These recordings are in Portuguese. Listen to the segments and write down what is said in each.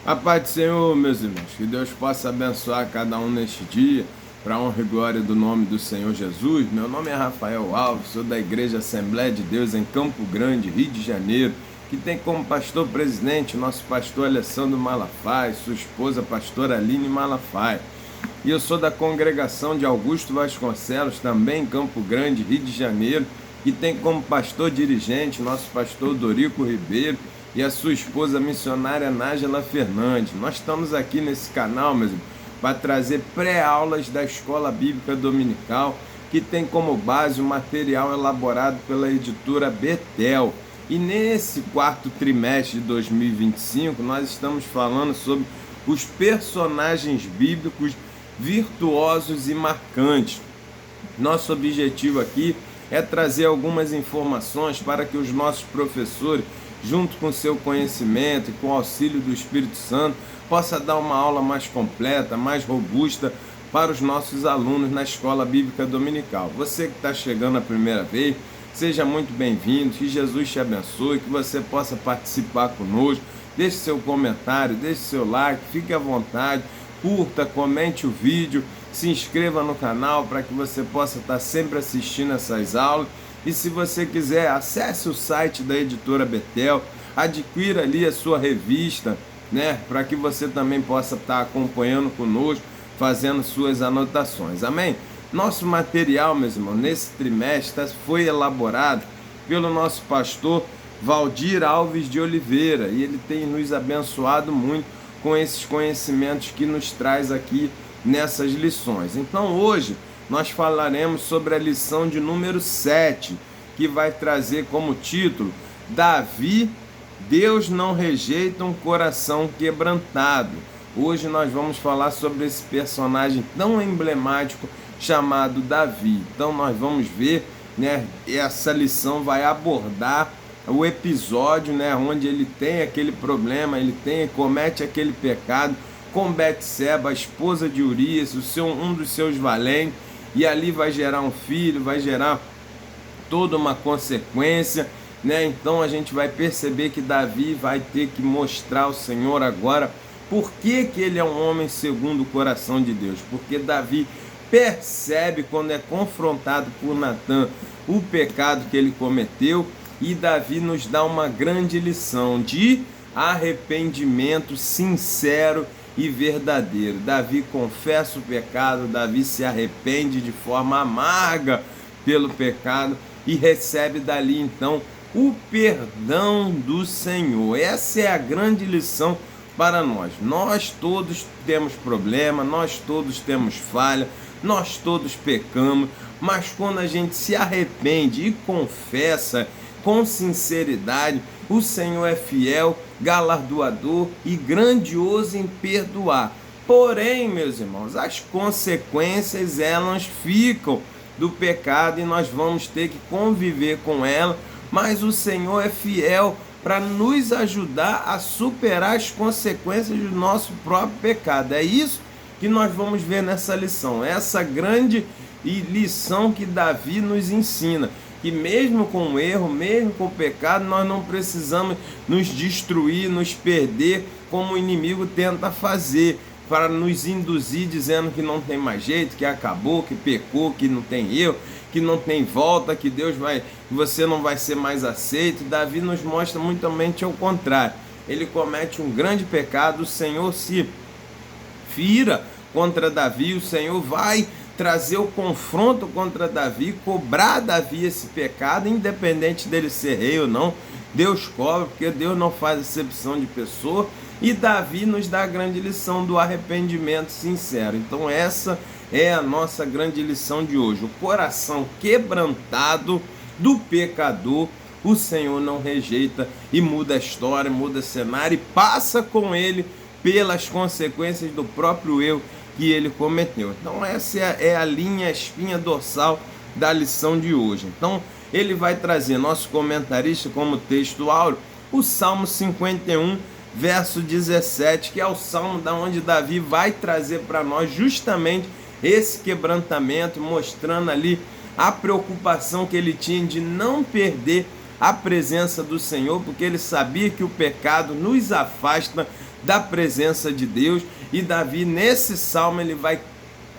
A paz do Senhor, meus irmãos, que Deus possa abençoar cada um neste dia, para a honra e glória do nome do Senhor Jesus. Meu nome é Rafael Alves, sou da Igreja Assembleia de Deus em Campo Grande, Rio de Janeiro, que tem como pastor presidente o nosso pastor Alessandro Malafaia, sua esposa pastora Aline Malafaia. E eu sou da congregação de Augusto Vasconcelos, também em Campo Grande, Rio de Janeiro, que tem como pastor dirigente nosso pastor Dorico Ribeiro e a sua esposa missionária Nájila Fernandes. Nós estamos aqui nesse canal, meus irmãos, para trazer pré-aulas da Escola Bíblica Dominical, que tem como base o material elaborado pela editora Betel. E nesse quarto trimestre de 2025, nós estamos falando sobre os personagens bíblicos virtuosos e marcantes. Nosso objetivo aqui é trazer algumas informações para que os nossos professores, junto com seu conhecimento e com o auxílio do Espírito Santo, possa dar uma aula mais completa, mais robusta para os nossos alunos na Escola Bíblica Dominical. Você que está chegando a primeira vez, seja muito bem-vindo, que Jesus te abençoe, que você possa participar conosco, deixe seu comentário, deixe seu like, fique à vontade, curta, comente o vídeo, se inscreva no canal para que você possa estar sempre assistindo essas aulas. E se você quiser, acesse o site da editora Betel, adquira ali a sua revista, né, para que você também possa estar acompanhando conosco, fazendo suas anotações. Amém? Nosso material, meus irmãos, nesse trimestre foi elaborado pelo nosso pastor Valdir Alves de Oliveira, e ele tem nos abençoado muito com esses conhecimentos que nos traz aqui nessas lições. Então hoje nós falaremos sobre a lição de número 7, que vai trazer como título: Davi, Deus não rejeita um coração quebrantado. Hoje nós vamos falar sobre esse personagem tão emblemático chamado Davi. Então nós vamos ver, né, essa lição vai abordar o episódio, né, onde ele tem aquele problema, comete aquele pecado com Betseba, a esposa de Urias, um dos seus valentes, e ali vai gerar um filho, vai gerar toda uma consequência, né? Então a gente vai perceber que Davi vai ter que mostrar ao Senhor agora por que ele é um homem segundo o coração de Deus. Porque Davi percebe, quando é confrontado por Natã, o pecado que ele cometeu, e Davi nos dá uma grande lição de arrependimento sincero e verdadeiro. Davi confessa o pecado, Davi se arrepende de forma amarga pelo pecado e recebe dali então o perdão do Senhor. Essa é a grande lição para nós. Nós todos temos problema, nós todos temos falha, nós todos pecamos, mas quando a gente se arrepende e confessa com sinceridade, o Senhor é fiel, galardoador e grandioso em perdoar. Porém, meus irmãos, as consequências elas ficam do pecado e nós vamos ter que conviver com ela, mas o Senhor é fiel para nos ajudar a superar as consequências do nosso próprio pecado. É isso que nós vamos ver nessa lição, essa grande lição que Davi nos ensina, que mesmo com o erro, mesmo com o pecado, nós não precisamos nos destruir, nos perder, como o inimigo tenta fazer, para nos induzir dizendo que não tem mais jeito, que acabou, que pecou, que não tem erro, que não tem volta, que você não vai ser mais aceito. Davi nos mostra muito ao contrário. Ele comete um grande pecado, o Senhor se vira contra Davi, o Senhor vai trazer o confronto contra Davi, cobrar Davi esse pecado, independente dele ser rei ou não. Deus cobra, porque Deus não faz acepção de pessoa, e Davi nos dá a grande lição do arrependimento sincero. Então essa é a nossa grande lição de hoje. O coração quebrantado do pecador, o Senhor não rejeita, e muda a história, muda o cenário, e passa com ele pelas consequências do próprio erro que ele cometeu. Então essa é a linha, a espinha dorsal da lição de hoje. Então ele vai trazer, nosso comentarista, como texto áureo, o Salmo 51, verso 17, que é o salmo da onde Davi vai trazer para nós justamente esse quebrantamento, mostrando ali a preocupação que ele tinha de não perder a presença do Senhor, porque ele sabia que o pecado nos afasta da presença de Deus. E Davi, nesse salmo, ele vai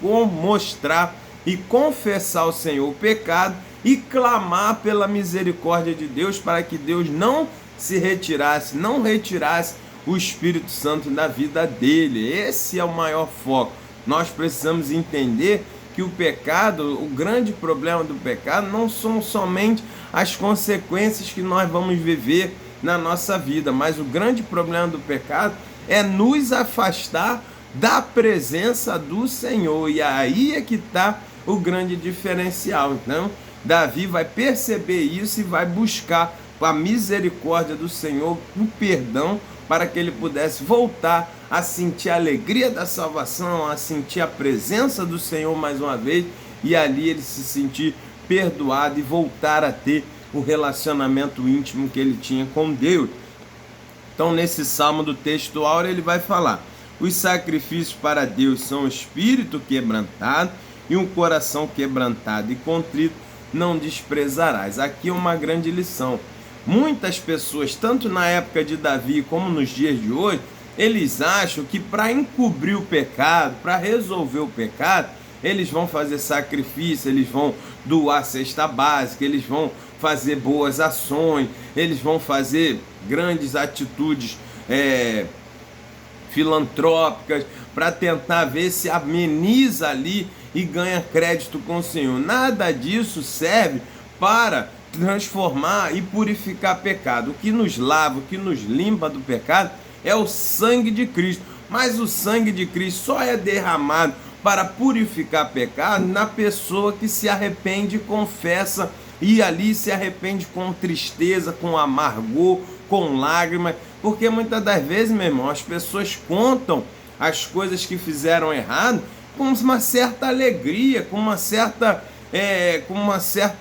mostrar e confessar ao Senhor o pecado e clamar pela misericórdia de Deus para que Deus não se retirasse, não retirasse o Espírito Santo da vida dele. Esse é o maior foco. Nós precisamos entender que o pecado, o grande problema do pecado não são somente as consequências que nós vamos viver na nossa vida, mas o grande problema do pecado é nos afastar da presença do Senhor, e aí é que está o grande diferencial. Então, Davi vai perceber isso e vai buscar a misericórdia do Senhor, o perdão, para que ele pudesse voltar a sentir a alegria da salvação, a sentir a presença do Senhor mais uma vez, e ali ele se sentir perdoado e voltar a ter o relacionamento íntimo que ele tinha com Deus. Então, nesse salmo do texto áureo, ele vai falar: os sacrifícios para Deus são o espírito quebrantado e um coração quebrantado e contrito não desprezarás. Aqui é uma grande lição. Muitas pessoas, tanto na época de Davi como nos dias de hoje, eles acham que para encobrir o pecado, para resolver o pecado, eles vão fazer sacrifício, eles vão doar cesta básica, eles vão fazer boas ações, eles vão fazer grandes atitudes filantrópicas para tentar ver se ameniza ali e ganha crédito com o Senhor. Nada disso serve para transformar e purificar pecado. O que nos lava, o que nos limpa do pecado é o sangue de Cristo. Mas o sangue de Cristo só é derramado para purificar pecado na pessoa que se arrepende e confessa, e ali se arrepende com tristeza, com amargor, com lágrimas, porque muitas das vezes, meu irmão, as pessoas contam as coisas que fizeram errado com uma certa alegria, com uma certa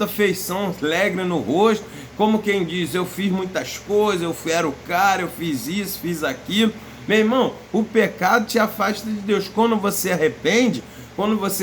feição alegre no rosto, como quem diz: eu fiz muitas coisas, eu era o cara, eu fiz isso, fiz aquilo. Meu irmão, o pecado te afasta de Deus. Quando você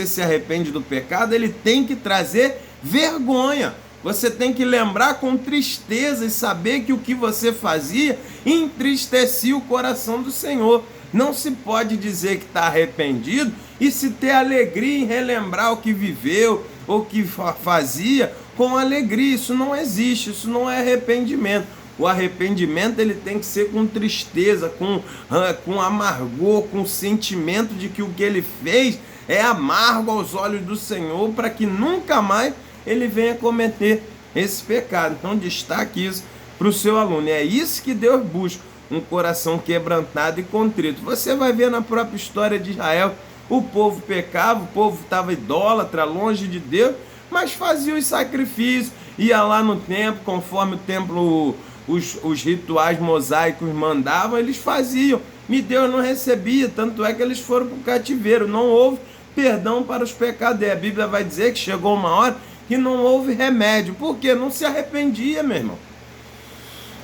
se arrepende do pecado, ele tem que trazer vergonha. Você tem que lembrar com tristeza e saber que o que você fazia entristecia o coração do Senhor. Não se pode dizer que está arrependido e se ter alegria em relembrar o que viveu ou que fazia com alegria. Isso não existe, isso não é arrependimento. O arrependimento ele tem que ser com tristeza, com amargor, com sentimento de que o que ele fez é amargo aos olhos do Senhor, para que nunca mais ele venha cometer esse pecado. Então destaque isso para o seu aluno. É isso que Deus busca, um coração quebrantado e contrito. Você vai ver na própria história de Israel, o povo pecava, o povo estava idólatra, longe de Deus, mas fazia os sacrifícios, ia lá no templo, conforme o templo, os rituais mosaicos mandavam, eles faziam, e Deus não recebia, tanto é que eles foram para o cativeiro, não houve perdão para os pecados. A Bíblia vai dizer que chegou uma hora que não houve remédio, porque não se arrependia, meu irmão.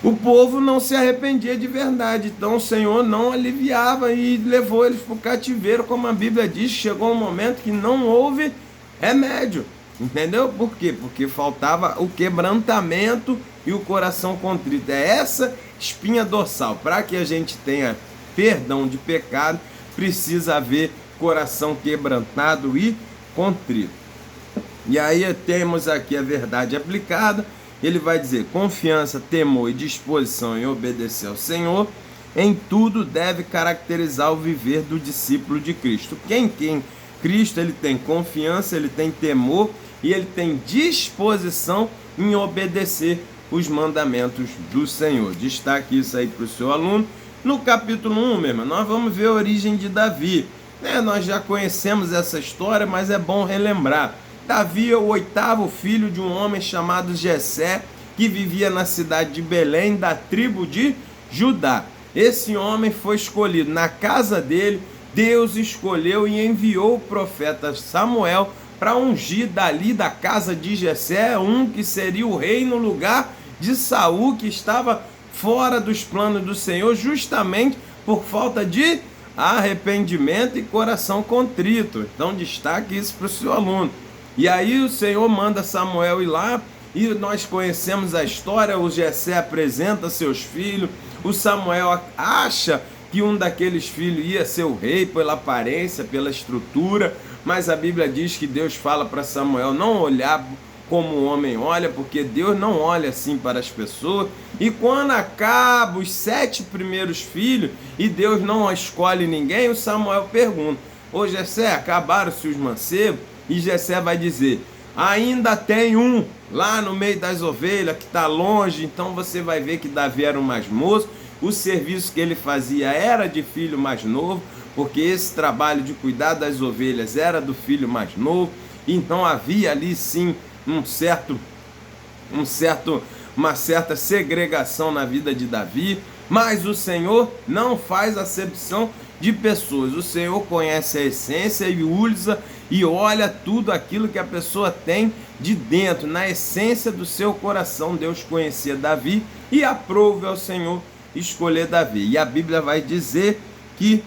O povo não se arrependia de verdade, então o Senhor não aliviava e levou eles para o cativeiro, como a Bíblia diz. Chegou um momento que não houve remédio, entendeu? Por quê? Porque faltava o quebrantamento e o coração contrito. É essa espinha dorsal. Para que a gente tenha perdão de pecado, precisa haver coração quebrantado e contrito. E aí temos aqui a verdade aplicada. Ele vai dizer: confiança, temor e disposição em obedecer ao Senhor, em tudo deve caracterizar o viver do discípulo de Cristo. Quem Cristo, ele tem confiança, ele tem temor e ele tem disposição em obedecer os mandamentos do Senhor. Destaque isso aí para o seu aluno. No capítulo 1, meu irmão, nós vamos ver a origem de Davi. Nós já conhecemos essa história, mas é bom relembrar. Davi é o 8º filho de um homem chamado Jessé, que vivia na cidade de Belém, da tribo de Judá. Esse homem foi escolhido na casa dele. Deus escolheu e enviou o profeta Samuel para ungir dali da casa de Jessé um que seria o rei no lugar de Saul, que estava fora dos planos do Senhor, justamente por falta de arrependimento e coração contrito. Então destaque isso para o seu aluno. E aí o Senhor manda Samuel ir lá, e nós conhecemos a história. O Jessé apresenta seus filhos, o Samuel acha que um daqueles filhos ia ser o rei pela aparência, pela estrutura, mas a Bíblia diz que Deus fala para Samuel não olhar como o homem olha, porque Deus não olha assim para as pessoas. E quando acaba os 7 primeiros filhos e Deus não escolhe ninguém, o Samuel pergunta: ô Jessé, acabaram-se os mancebos? E Jessé vai dizer: ainda tem um lá no meio das ovelhas que está longe. Então você vai ver que Davi era o mais moço. O serviço que ele fazia era de filho mais novo, porque esse trabalho de cuidar das ovelhas era do filho mais novo. Então havia ali sim uma certa segregação na vida de Davi, mas o Senhor não faz acepção de pessoas. O Senhor conhece a essência e usa e olha tudo aquilo que a pessoa tem de dentro, na essência do seu coração. Deus conhecia Davi e aprove ao Senhor escolher Davi. E a Bíblia vai dizer que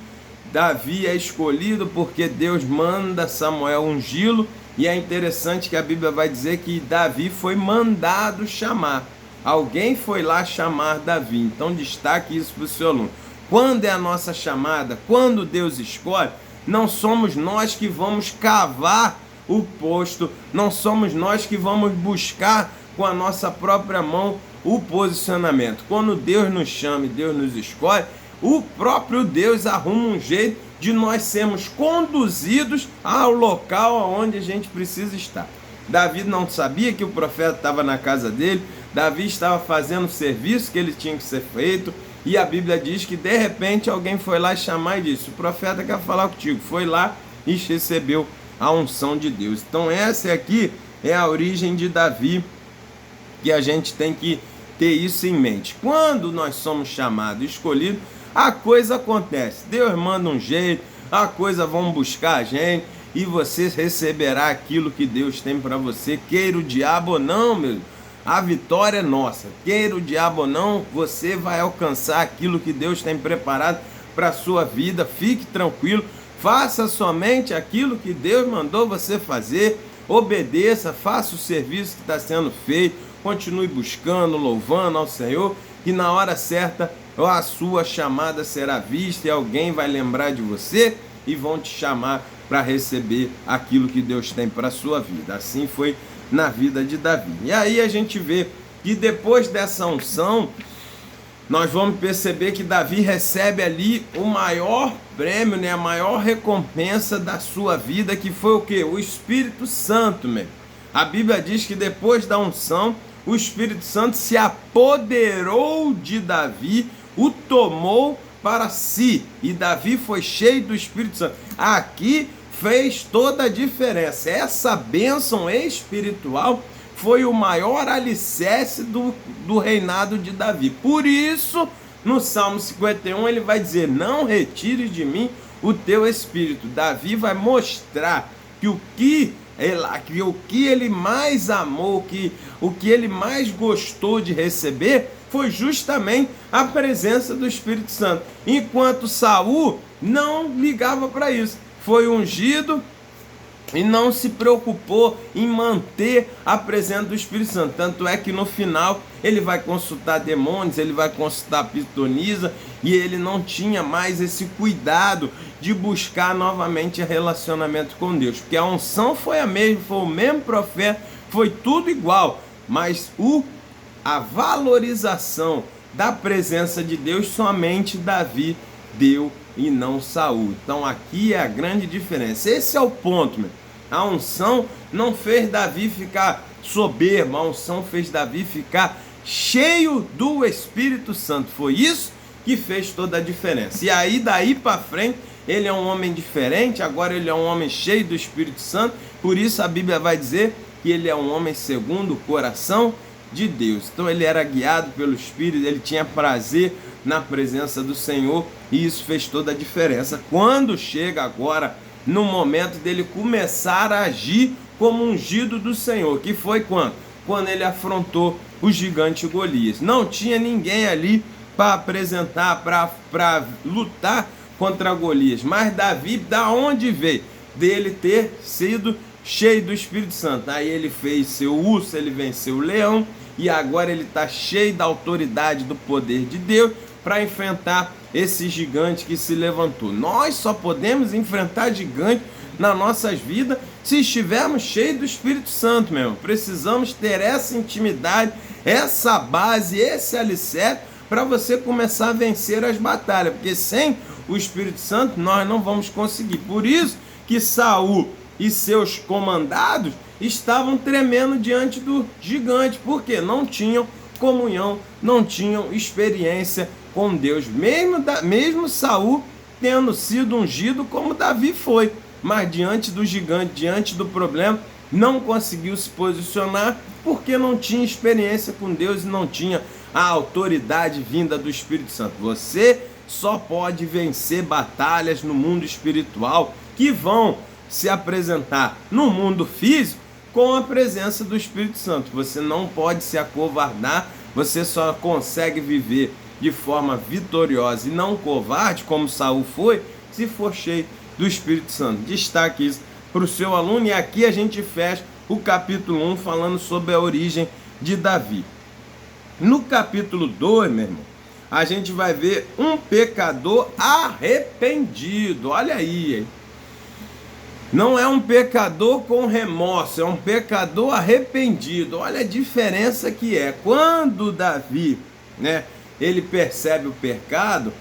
Davi é escolhido porque Deus manda Samuel ungí-lo. E é interessante que a Bíblia vai dizer que Davi foi mandado chamar. Alguém foi lá chamar Davi. Então destaque isso para o seu aluno. Quando é a nossa chamada, quando Deus escolhe, não somos nós que vamos cavar o posto, não somos nós que vamos buscar com a nossa própria mão o posicionamento. Quando Deus nos chama e Deus nos escolhe, o próprio Deus arruma um jeito de nós sermos conduzidos ao local onde a gente precisa estar. Davi não sabia que o profeta estava na casa dele. Davi estava fazendo o serviço que ele tinha que ser feito, e a Bíblia diz que de repente alguém foi lá chamar e disse: o profeta quer falar contigo. Foi lá e recebeu a unção de Deus. Então essa aqui é a origem de Davi, que a gente tem que ter isso em mente. Quando nós somos chamados, escolhidos, a coisa acontece. Deus manda um jeito, a coisa vão buscar a gente e você receberá aquilo que Deus tem para você. Queira o diabo ou não, meu, a vitória é nossa. Queira o diabo ou não, você vai alcançar aquilo que Deus tem preparado para a sua vida. Fique tranquilo, faça somente aquilo que Deus mandou você fazer. Obedeça, faça o serviço que está sendo feito, continue buscando, louvando ao Senhor, e na hora certa a sua chamada será vista e alguém vai lembrar de você e vão te chamar para receber aquilo que Deus tem para a sua vida. Assim foi na vida de Davi. E aí a gente vê que depois dessa unção, nós vamos perceber que Davi recebe ali o maior prêmio, né? A maior recompensa da sua vida, que foi o quê? O Espírito Santo, meu. A Bíblia diz que depois da unção, o Espírito Santo se apoderou de Davi, o tomou para si, e Davi foi cheio do Espírito Santo. Aqui fez toda a diferença. Essa bênção espiritual foi o maior alicerce do reinado de Davi. Por isso, no Salmo 51, ele vai dizer: não retire de mim o teu espírito. Davi vai mostrar que o que ele mais amou, o que ele mais gostou de receber, foi justamente a presença do Espírito Santo. Enquanto Saul não ligava para isso. Foi ungido e não se preocupou em manter a presença do Espírito Santo. Tanto é que no final ele vai consultar demônios, ele vai consultar pitonisa, e ele não tinha mais esse cuidado de buscar novamente relacionamento com Deus. Porque a unção foi a mesma, foi o mesmo profeta, foi tudo igual, mas a valorização da presença de Deus somente Davi deu e não Saul. Então aqui é a grande diferença. Esse é o ponto, meu. A unção não fez Davi ficar soberbo, a unção fez Davi ficar cheio do Espírito Santo. Foi isso que fez toda a diferença. E aí daí para frente ele é um homem diferente. Agora ele é um homem cheio do Espírito Santo. Por isso a Bíblia vai dizer que ele é um homem segundo o coração de Deus. Então ele era guiado pelo Espírito, ele tinha prazer na presença do Senhor, e isso fez toda a diferença. Quando chega agora no momento dele começar a agir como ungido do Senhor, que foi quando ele afrontou o gigante Golias. Não tinha ninguém ali para apresentar, para lutar contra Golias, mas Davi, da onde veio? Dele ter sido cheio do Espírito Santo. Aí ele fez seu urso, ele venceu o leão, e agora ele está cheio da autoridade, do poder de Deus, para enfrentar esse gigante que se levantou. Nós só podemos enfrentar gigante nas nossas vidas se estivermos cheios do Espírito Santo, meu irmão. Precisamos ter essa intimidade, essa base, esse alicerce para você começar a vencer as batalhas, porque sem o Espírito Santo nós não vamos conseguir. Por isso que Saul e seus comandados estavam tremendo diante do gigante, porque não tinham comunhão, não tinham experiência com Deus, mesmo Saul tendo sido ungido como Davi foi, mas diante do gigante, diante do problema, não conseguiu se posicionar, porque não tinha experiência com Deus e não tinha a autoridade vinda do Espírito Santo. Você só pode vencer batalhas no mundo espiritual que vão se apresentar no mundo físico com a presença do Espírito Santo. Você não pode se acovardar, você só consegue viver de forma vitoriosa e não covarde, como Saul foi, se for cheio do Espírito Santo. Destaque isso para o seu aluno, e aqui a gente fecha o capítulo 1 falando sobre a origem de Davi. No capítulo 2, meu irmão, a gente vai ver um pecador arrependido. Olha aí, hein? Não é um pecador com remorso, é um pecador arrependido. Olha a diferença que é. Quando Davi, ele percebe o pecado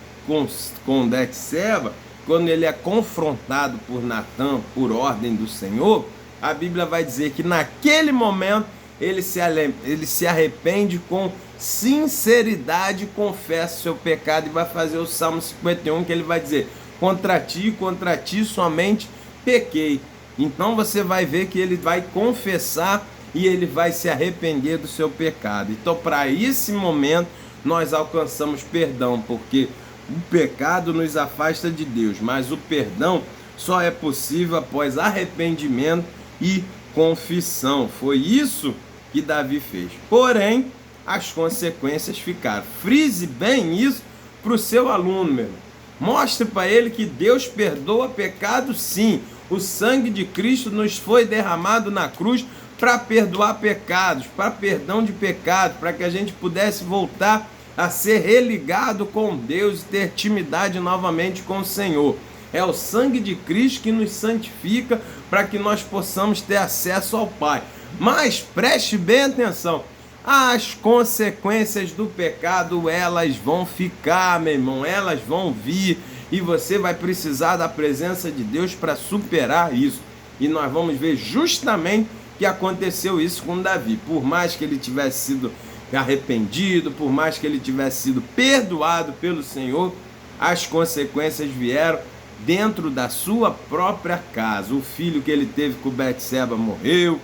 com Betseba, quando ele é confrontado por Natã, por ordem do Senhor, a Bíblia vai dizer que naquele momento ele se arrepende com sinceridade, confessa o seu pecado e vai fazer o Salmo 51, que ele vai dizer: contra ti somente pequei. Então você vai ver que ele vai confessar e ele vai se arrepender do seu pecado. Então, para esse momento, nós alcançamos perdão, porque o pecado nos afasta de Deus, mas o perdão só é possível após arrependimento e confissão. Foi isso que Davi fez. Porém, as consequências ficaram. Frise bem isso para o seu aluno, meu irmão. Mostre para ele que Deus perdoa pecado, sim. O sangue de Cristo nos foi derramado na cruz para perdoar pecados, para perdão de pecados, para que a gente pudesse voltar a ser religado com Deus e ter intimidade novamente com o Senhor. É o sangue de Cristo que nos santifica para que nós possamos ter acesso ao Pai. Mas preste bem atenção, as consequências do pecado, elas vão ficar, meu irmão, elas vão vir, e você vai precisar da presença de Deus para superar isso. E nós vamos ver justamente que aconteceu isso com Davi. Por mais que ele tivesse sido arrependido, por mais que ele tivesse sido perdoado pelo Senhor, as consequências vieram dentro da sua própria casa. O filho que ele teve com Betseba morreu,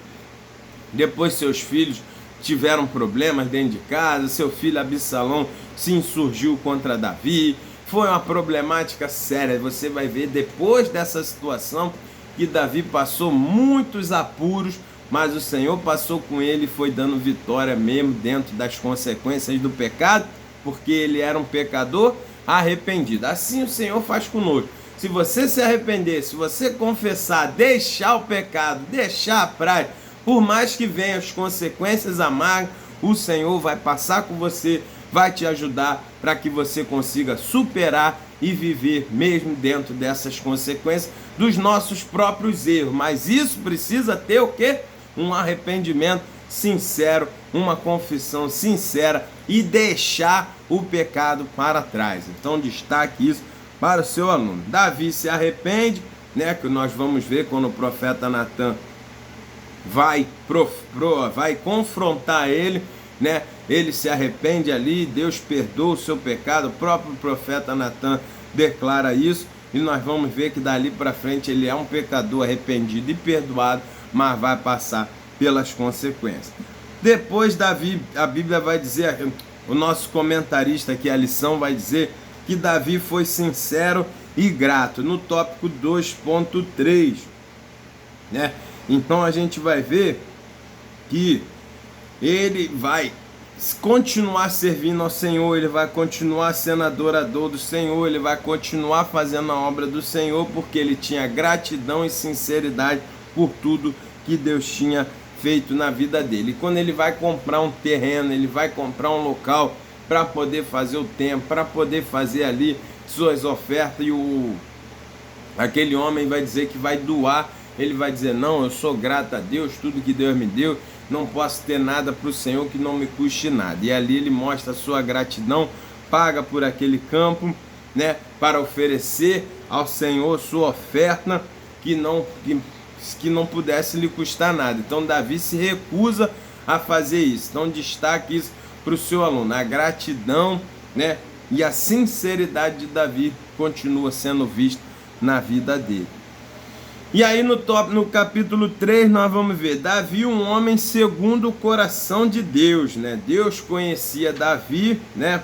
depois seus filhos tiveram problemas dentro de casa, seu filho Absalão se insurgiu contra Davi, foi uma problemática séria. Você vai ver depois dessa situação que Davi passou muitos apuros, mas o Senhor passou com ele e foi dando vitória mesmo dentro das consequências do pecado, porque ele era um pecador arrependido. Assim o Senhor faz conosco. Se você se arrepender, se você confessar, deixar o pecado, deixar a prática, por mais que venham as consequências amargas, o Senhor vai passar com você, vai te ajudar para que você consiga superar e viver mesmo dentro dessas consequências dos nossos próprios erros. Mas isso precisa ter o quê? Um arrependimento sincero, uma confissão sincera e deixar o pecado para trás. Então destaque isso para o seu aluno. Davi se arrepende, que nós vamos ver quando o profeta Natã vai confrontar ele, ele se arrepende ali, Deus perdoa o seu pecado, o próprio profeta Natã declara isso, e nós vamos ver que dali para frente ele é um pecador arrependido e perdoado, mas vai passar pelas consequências. Depois Davi, a Bíblia vai dizer, o nosso comentarista aqui, a lição, vai dizer que Davi foi sincero e grato, no tópico 2.3, Então a gente vai ver que ele vai continuar servindo ao Senhor, ele vai continuar sendo adorador do Senhor, ele vai continuar fazendo a obra do Senhor, porque ele tinha gratidão e sinceridade por tudo que Deus tinha feito na vida dele. E quando ele vai comprar um terreno, ele vai comprar um local para poder fazer o templo, para poder fazer ali suas ofertas e aquele homem vai dizer que vai doar. Ele vai dizer, não, eu sou grato a Deus, tudo que Deus me deu, não posso ter nada para o Senhor que não me custe nada. E ali ele mostra a sua gratidão, paga por aquele campo, né, para oferecer ao Senhor sua oferta que não pudesse lhe custar nada. Então Davi se recusa a fazer isso. Então destaque isso para o seu aluno, a gratidão, né, e a sinceridade de Davi continua sendo vista na vida dele. E aí no capítulo 3 nós vamos ver Davi, um homem segundo o coração de Deus, né? Deus conhecia Davi, né?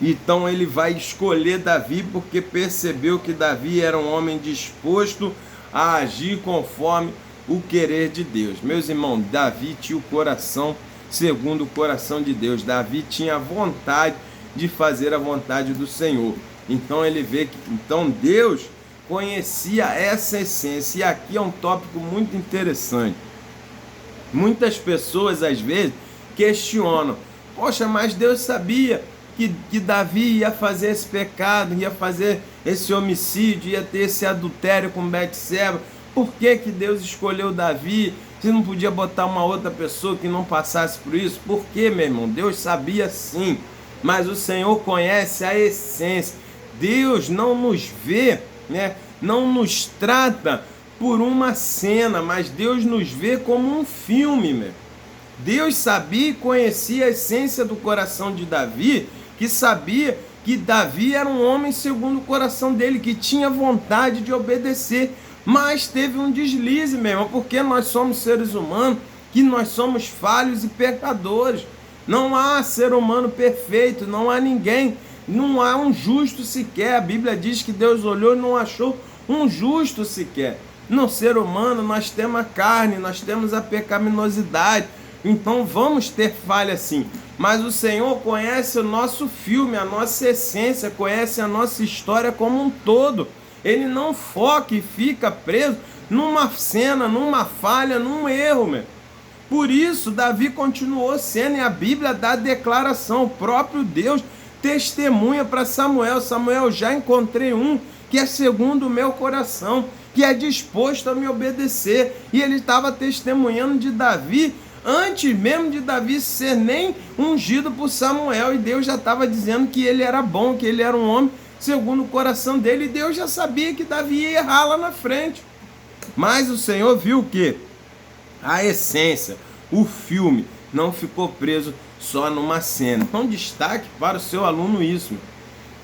Então ele vai escolher Davi porque percebeu que Davi era um homem disposto a agir conforme o querer de Deus. Meus irmãos, Davi tinha o coração segundo o coração de Deus. Davi tinha a vontade de fazer a vontade do Senhor. Então ele vê que Deus conhecia essa essência. E aqui é um tópico muito interessante. Muitas pessoas às vezes questionam, poxa, mas Deus sabia que Davi ia fazer esse pecado, ia fazer esse homicídio, ia ter esse adultério com Betseba. Por que Deus escolheu Davi? Se não podia botar uma outra pessoa que não passasse por isso? Por quê, meu irmão? Deus sabia sim, mas o Senhor conhece a essência. Deus não nos vê, né? Não nos trata por uma cena, mas Deus nos vê como um filme, meu. Deus sabia e conhecia a essência do coração de Davi, que sabia que Davi era um homem segundo o coração dele, que tinha vontade de obedecer, mas teve um deslize mesmo, porque nós somos seres humanos, que nós somos falhos e pecadores. Não há ser humano perfeito, não há ninguém, não há um justo sequer. A Bíblia diz que Deus olhou e não achou um justo sequer. No ser humano nós temos a carne, nós temos a pecaminosidade, então vamos ter falha sim. Mas o Senhor conhece o nosso filme, a nossa essência, conhece a nossa história como um todo. Ele não foca e fica preso numa cena, numa falha, num erro, meu. Por isso Davi continuou sendo, e a Bíblia dá a declaração, o próprio Deus testemunha para Samuel, Samuel, já encontrei um que é segundo o meu coração, que é disposto a me obedecer. E ele estava testemunhando de Davi antes mesmo de Davi ser nem ungido por Samuel, e Deus já estava dizendo que ele era bom, que ele era um homem segundo o coração dele, e Deus já sabia que Davi ia errar lá na frente. Mas o Senhor viu que a essência, o filme, não ficou preso só numa cena. Então destaque para o seu aluno isso.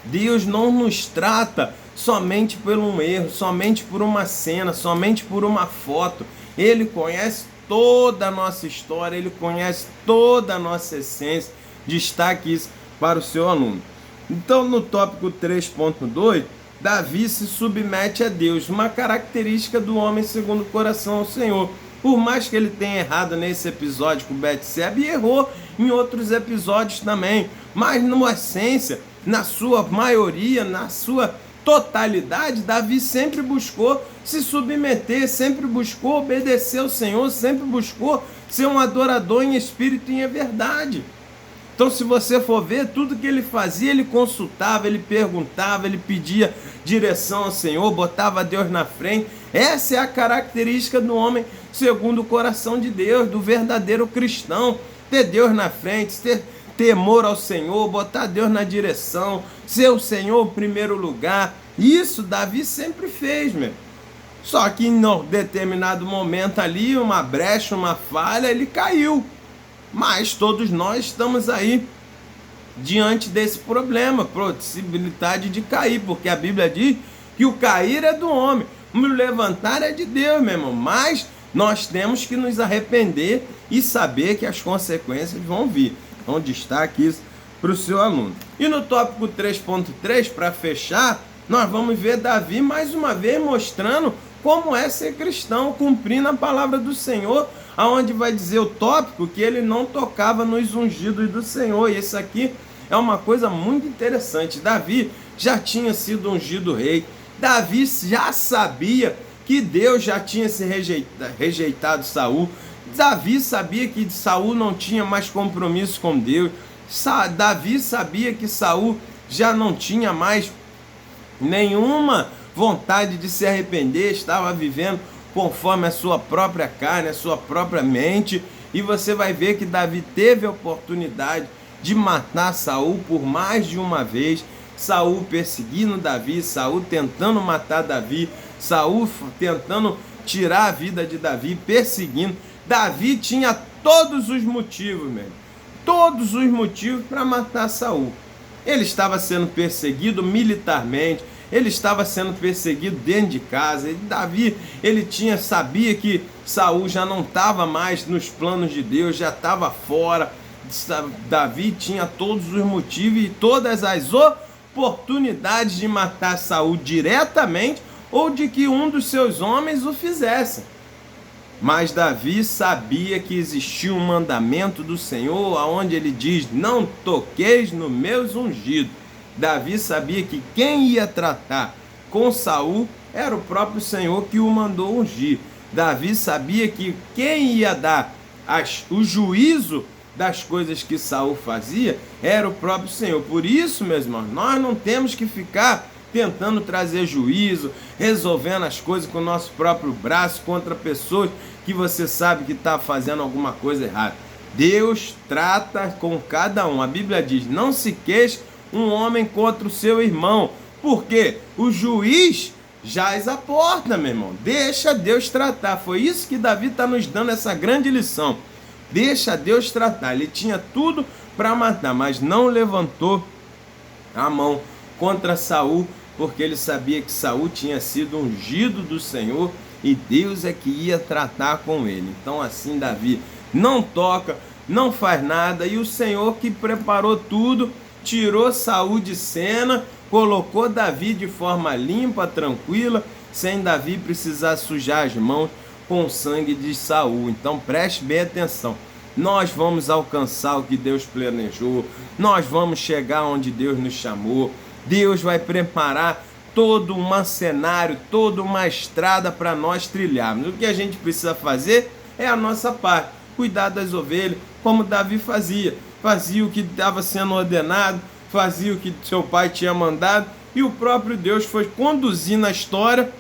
Deus não nos trata somente por um erro, somente por uma cena, somente por uma foto. Ele conhece toda a nossa história, ele conhece toda a nossa essência. Destaque isso para o seu aluno. Então, no tópico 3.2, Davi se submete a Deus, uma característica do homem segundo o coração ao Senhor. Por mais que ele tenha errado nesse episódio com Betseba, e errou em outros episódios também, mas na essência, na sua maioria, na sua totalidade, Davi sempre buscou se submeter, sempre buscou obedecer ao Senhor, sempre buscou ser um adorador em espírito e em verdade. Então, se você for ver, tudo que ele fazia, ele consultava, ele perguntava, ele pedia direção ao Senhor, botava Deus na frente. Essa é a característica do homem segundo o coração de Deus, do verdadeiro cristão. Ter Deus na frente, ter temor ao Senhor, botar Deus na direção, ser o Senhor o primeiro lugar. Isso Davi sempre fez, meu. Só que em um determinado momento ali, uma brecha, uma falha, ele caiu. Mas todos nós estamos aí diante desse problema, possibilidade de cair, porque a Bíblia diz que o cair é do homem, o levantar é de Deus, meu irmão. Mas nós temos que nos arrepender e saber que as consequências vão vir. Então destaque isso para o seu aluno. E no tópico 3.3, para fechar, nós vamos ver Davi mais uma vez mostrando como é ser cristão, cumprindo a palavra do Senhor, aonde vai dizer o tópico que ele não tocava nos ungidos do Senhor. E isso aqui é uma coisa muito interessante. Davi já tinha sido ungido rei. Davi já sabia que Deus já tinha se rejeitado Saul. Davi sabia que Saul não tinha mais compromisso com Deus. Davi sabia que Saul já não tinha mais nenhuma vontade de se arrepender, estava vivendo conforme a sua própria carne, a sua própria mente. E você vai ver que Davi teve a oportunidade de matar Saul por mais de uma vez. Saul perseguindo Davi, Saul tentando matar Davi, Saul tentando tirar a vida de Davi, perseguindo. Davi tinha todos os motivos, todos os motivos para matar Saul. Ele estava sendo perseguido militarmente, ele estava sendo perseguido dentro de casa. Davi, sabia que Saul já não estava mais nos planos de Deus, já estava fora. Davi tinha todos os motivos e todas as oportunidades de matar Saul diretamente ou de que um dos seus homens o fizesse. Mas Davi sabia que existia um mandamento do Senhor, onde ele diz: não toqueis no meus ungidos. Davi sabia que quem ia tratar com Saul era o próprio Senhor que o mandou ungir. Davi sabia que quem ia dar o juízo das coisas que Saul fazia era o próprio Senhor. Por isso, meus irmãos, nós não temos que ficar tentando trazer juízo, resolvendo as coisas com o nosso próprio braço contra pessoas que você sabe que está fazendo alguma coisa errada. Deus trata com cada um. A Bíblia diz: não se queixe um homem contra o seu irmão, porque o juiz jaz à porta, meu irmão. Deixa Deus tratar. Foi isso que Davi está nos dando, essa grande lição. Deixa Deus tratar. Ele tinha tudo para matar, mas não levantou a mão contra Saul, porque ele sabia que Saul tinha sido ungido do Senhor e Deus é que ia tratar com ele. Então assim Davi não toca, não faz nada, e o Senhor que preparou tudo, tirou Saul de cena, colocou Davi de forma limpa, tranquila, sem Davi precisar sujar as mãos com o sangue de Saul. Então preste bem atenção. Nós vamos alcançar o que Deus planejou, nós vamos chegar onde Deus nos chamou. Deus vai preparar todo um cenário, toda uma estrada para nós trilharmos. O que a gente precisa fazer é a nossa parte, cuidar das ovelhas, como Davi fazia. Fazia o que estava sendo ordenado, fazia o que seu pai tinha mandado, e o próprio Deus foi conduzindo a história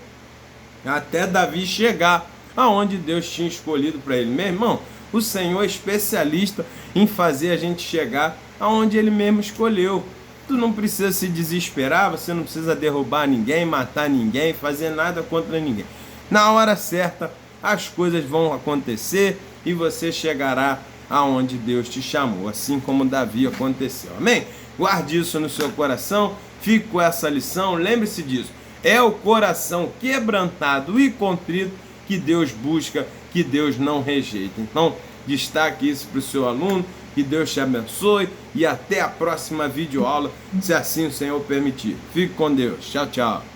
até Davi chegar aonde Deus tinha escolhido para ele. Meu irmão, o Senhor é especialista em fazer a gente chegar aonde Ele mesmo escolheu. Tu não precisa se desesperar, você não precisa derrubar ninguém, matar ninguém, fazer nada contra ninguém. Na hora certa, as coisas vão acontecer e você chegará aonde Deus te chamou, assim como Davi aconteceu. Amém? Guarde isso no seu coração, fique com essa lição, lembre-se disso. É o coração quebrantado e contrito que Deus busca, que Deus não rejeita. Então, destaque isso para o seu aluno, que Deus te abençoe e até a próxima videoaula, se assim o Senhor permitir. Fique com Deus. Tchau, tchau.